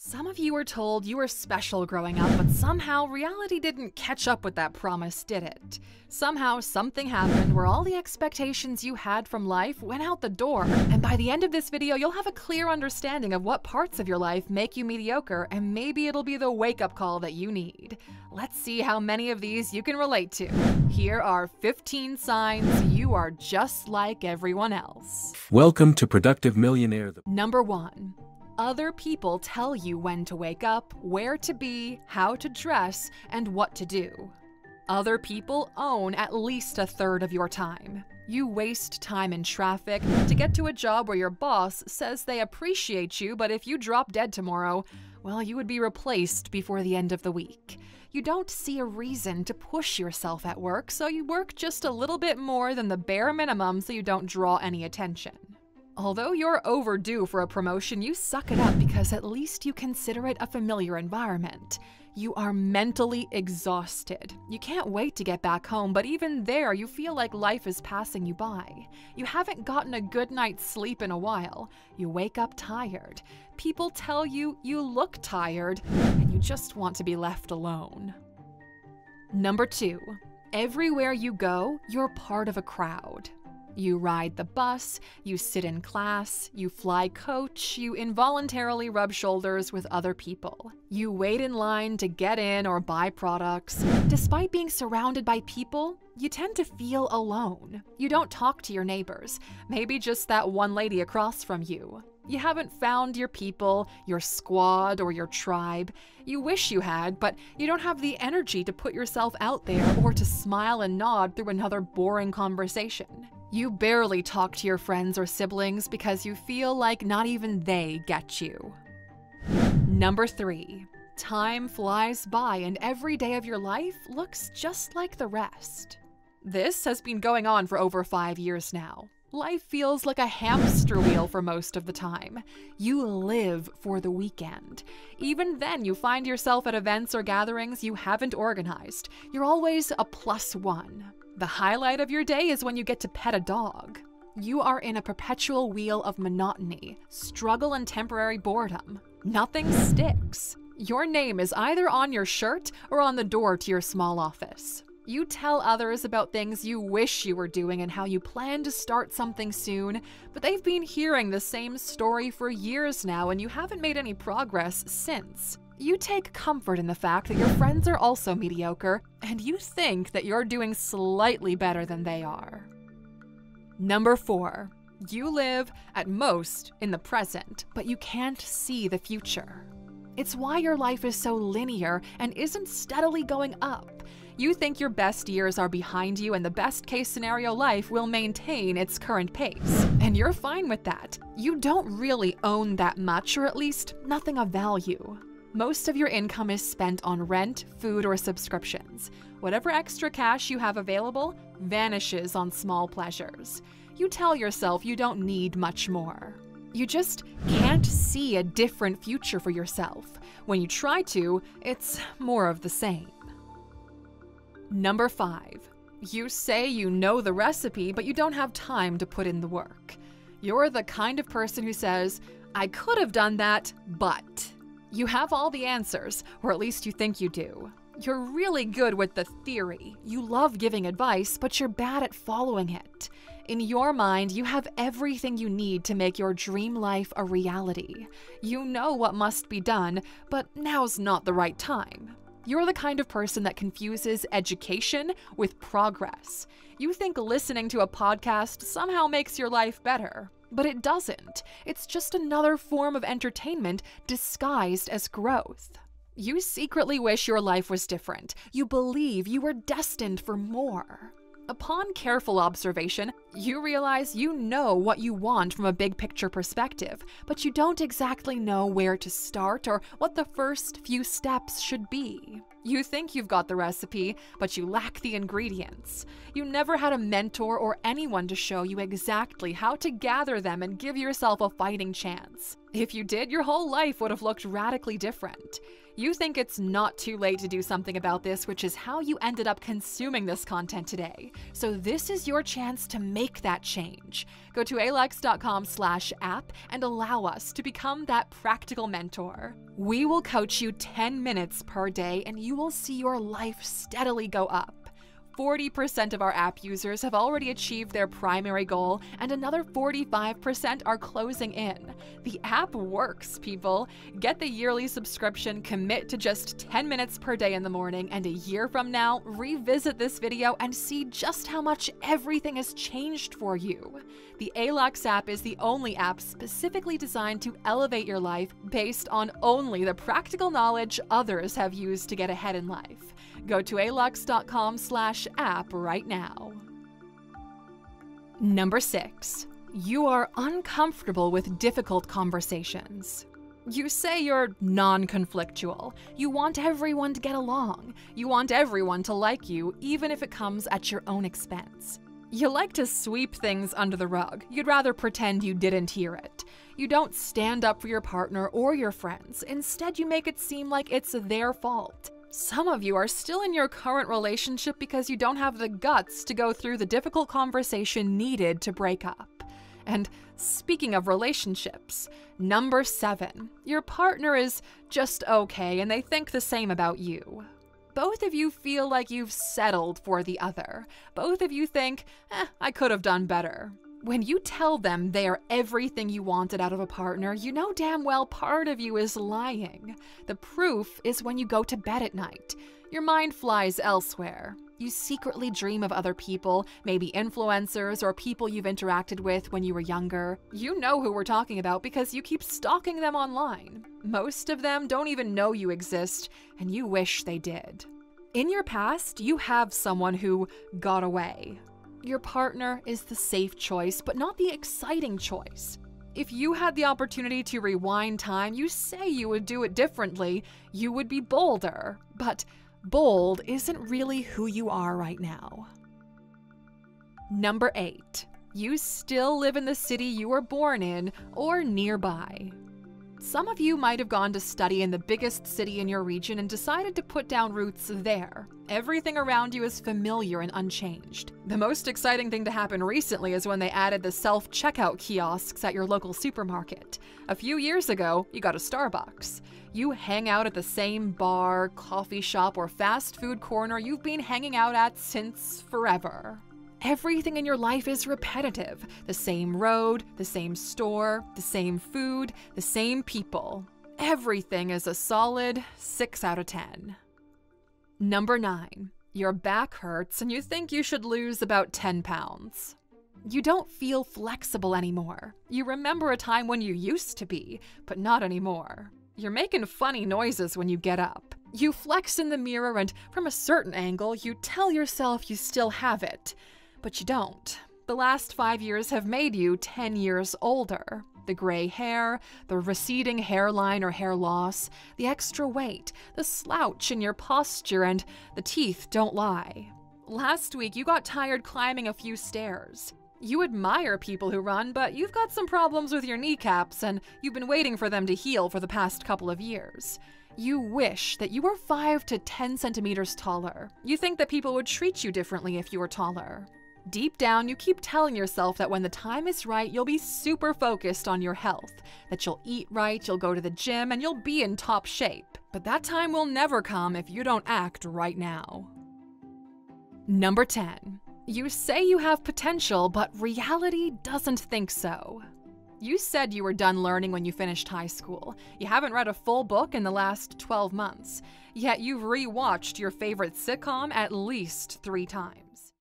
Some of you were told you were special growing up, but somehow reality didn't catch up with that promise, did it? Somehow something happened where all the expectations you had from life went out the door, and by the end of this video, you'll have a clear understanding of what parts of your life make you mediocre, and maybe it'll be the wake-up call that you need. Let's see how many of these you can relate to. Here are 15 signs you are just like everyone else. Welcome to Productive Millionaire. Number 1. Other people tell you when to wake up, where to be, how to dress, and what to do. Other people own at least a third of your time. You waste time in traffic to get to a job where your boss says they appreciate you, but if you drop dead tomorrow, well, you would be replaced before the end of the week. You don't see a reason to push yourself at work, so you work just a little bit more than the bare minimum so you don't draw any attention. Although you're overdue for a promotion, you suck it up because at least you consider it a familiar environment. You are mentally exhausted. You can't wait to get back home, but even there, you feel like life is passing you by. You haven't gotten a good night's sleep in a while. You wake up tired. People tell you you look tired, and you just want to be left alone. Number 2. Everywhere you go, you're part of a crowd. You ride the bus, you sit in class, you fly coach, you involuntarily rub shoulders with other people. You wait in line to get in or buy products. Despite being surrounded by people, you tend to feel alone. You don't talk to your neighbors, maybe just that one lady across from you. You haven't found your people, your squad, or your tribe. You wish you had, but you don't have the energy to put yourself out there or to smile and nod through another boring conversation. You barely talk to your friends or siblings because you feel like not even they get you. Number 3. Time flies by and every day of your life looks just like the rest. This has been going on for over 5 years now. Life feels like a hamster wheel for most of the time. You live for the weekend. Even then, you find yourself at events or gatherings you haven't organized. You're always a +1. The highlight of your day is when you get to pet a dog. You are in a perpetual wheel of monotony, struggle, and temporary boredom. Nothing sticks. Your name is either on your shirt or on the door to your small office. You tell others about things you wish you were doing and how you plan to start something soon, but they've been hearing the same story for years now and you haven't made any progress since. You take comfort in the fact that your friends are also mediocre, and you think that you're doing slightly better than they are. Number 4. You live, at most, in the present, but you can't see the future. It's why your life is so linear and isn't steadily going up. You think your best years are behind you and the best-case scenario life will maintain its current pace. And you're fine with that. You don't really own that much, or at least nothing of value. Most of your income is spent on rent, food, or subscriptions. Whatever extra cash you have available vanishes on small pleasures. You tell yourself you don't need much more. You just can't see a different future for yourself. When you try to, it's more of the same. Number 5. You say you know the recipe, but you don't have time to put in the work. You're the kind of person who says, "I could have done that, but..." You have all the answers, or at least you think you do. You're really good with the theory. You love giving advice, but you're bad at following it. In your mind, you have everything you need to make your dream life a reality. You know what must be done, but now's not the right time. You're the kind of person that confuses education with progress. You think listening to a podcast somehow makes your life better. But it doesn't. It's just another form of entertainment disguised as growth. You secretly wish your life was different. You believe you were destined for more. Upon careful observation, you realize you know what you want from a big picture perspective, but you don't exactly know where to start or what the first few steps should be. You think you've got the recipe, but you lack the ingredients. You never had a mentor or anyone to show you exactly how to gather them and give yourself a fighting chance. If you did, your whole life would have looked radically different. You think it's not too late to do something about this, which is how you ended up consuming this content today. So this is your chance to make that change. Go to alex.com/app and allow us to become that practical mentor. We will coach you 10 minutes per day and you will see your life steadily go up. 40% of our app users have already achieved their primary goal, and another 45% are closing in. The app works, people. Get the yearly subscription, commit to just 10 minutes per day in the morning, and a year from now, revisit this video and see just how much everything has changed for you. The Alex app is the only app specifically designed to elevate your life based on only the practical knowledge others have used to get ahead in life. Go to alex.com/app right now. Number 6. You are uncomfortable with difficult conversations. You say you're non-conflictual. You want everyone to get along. You want everyone to like you, even if it comes at your own expense. You like to sweep things under the rug. You'd rather pretend you didn't hear it. You don't stand up for your partner or your friends. Instead, you make it seem like it's their fault. Some of you are still in your current relationship because you don't have the guts to go through the difficult conversation needed to break up. And speaking of relationships, number 7, your partner is just okay and they think the same about you. Both of you feel like you've settled for the other. Both of you think, I could have done better. When you tell them they are everything you wanted out of a partner, you know damn well part of you is lying. The proof is when you go to bed at night. Your mind flies elsewhere. You secretly dream of other people, maybe influencers or people you've interacted with when you were younger. You know who we're talking about because you keep stalking them online. Most of them don't even know you exist, and you wish they did. In your past, you have someone who got away. Your partner is the safe choice, but not the exciting choice. If you had the opportunity to rewind time, you say you would do it differently. You would be bolder. But bold isn't really who you are right now. Number 8. You still live in the city you were born in or nearby. Some of you might have gone to study in the biggest city in your region and decided to put down roots there. Everything around you is familiar and unchanged. The most exciting thing to happen recently is when they added the self-checkout kiosks at your local supermarket. A few years ago, you got a Starbucks. You hang out at the same bar, coffee shop, or fast food corner you've been hanging out at since forever. Everything in your life is repetitive. The same road, the same store, the same food, the same people. Everything is a solid 6 out of 10. Number 9. Your back hurts and you think you should lose about 10 pounds. You don't feel flexible anymore. You remember a time when you used to be, but not anymore. You're making funny noises when you get up. You flex in the mirror and from a certain angle, you tell yourself you still have it. But you don't. The last 5 years have made you 10 years older. The gray hair, the receding hairline or hair loss, the extra weight, the slouch in your posture, and the teeth don't lie. Last week, you got tired climbing a few stairs. You admire people who run, but you've got some problems with your kneecaps, and you've been waiting for them to heal for the past couple of years. You wish that you were 5 to 10 centimeters taller. You think that people would treat you differently if you were taller. Deep down, you keep telling yourself that when the time is right, you'll be super focused on your health, that you'll eat right, you'll go to the gym, and you'll be in top shape. But that time will never come if you don't act right now. Number 10. You say you have potential, but reality doesn't think so. You said you were done learning when you finished high school. You haven't read a full book in the last 12 months. Yet you've rewatched your favorite sitcom at least 3 times.